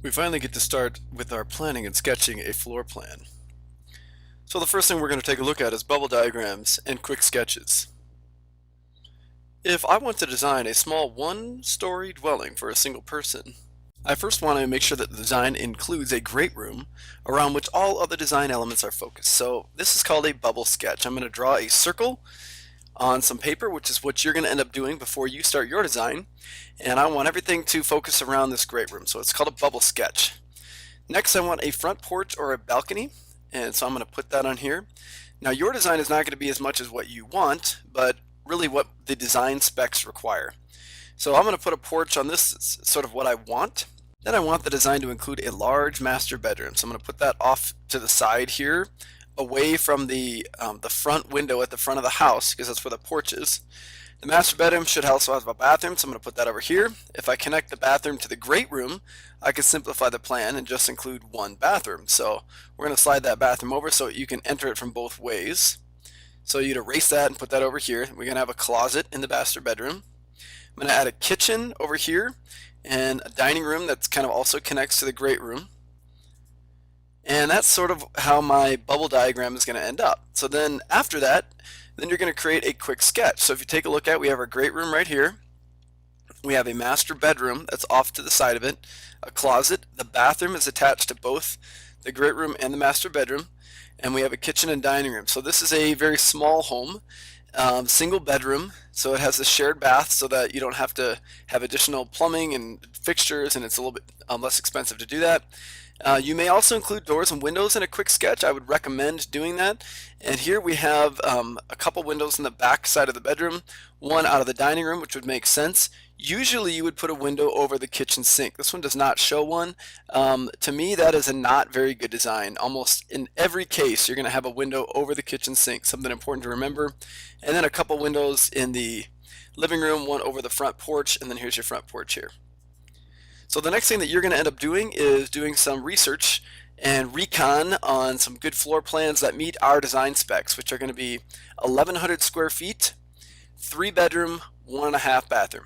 We finally get to start with our planning and sketching a floor plan. So the first thing we're going to take a look at is bubble diagrams and quick sketches. If I want to design a small one-story dwelling for a single person, I first want to make sure that the design includes a great room around which all other design elements are focused. So this is called a bubble sketch. I'm going to draw a circle on some paper, which is what you're going to end up doing before you start your design. And I want everything to focus around this great room. So it's called a bubble sketch. Next, I want a front porch or a balcony. And so I'm going to put that on here. Now your design is not going to be as much as what you want, but really what the design specs require. So I'm going to put a porch on this. It's sort of what I want. Then I want the design to include a large master bedroom. So I'm going to put that off to the side here, away from the front window at the front of the house, because that's where the porch is. The master bedroom should also have a bathroom, so I'm going to put that over here. If I connect the bathroom to the great room, I can simplify the plan and just include one bathroom. So we're going to slide that bathroom over so you can enter it from both ways. So you'd erase that and put that over here. We're going to have a closet in the master bedroom. I'm going to add a kitchen over here and a dining room that's kind of also connects to the great room. And that's sort of how my bubble diagram is going to end up. So then after that, then you're going to create a quick sketch. So if you take a look at, we have our great room right here. We have a master bedroom that's off to the side of it, a closet. The bathroom is attached to both the great room and the master bedroom. And we have a kitchen and dining room. So this is a very small home, single bedroom. So it has a shared bath so that you don't have to have additional plumbing and fixtures, and it's a little bit less expensive to do that. You may also include doors and windows in a quick sketch. I would recommend doing that. And here we have a couple windows in the back side of the bedroom, one out of the dining room, which would make sense. Usually you would put a window over the kitchen sink. This one does not show one. To me, that is a not very good design. Almost in every case, you're going to have a window over the kitchen sink, something important to remember. And then a couple windows in the living room, one over the front porch, and then here's your front porch here. So the next thing that you're going to end up doing is doing some research and recon on some good floor plans that meet our design specs, which are going to be 1,100 square feet, 3 bedroom, 1.5 bathroom.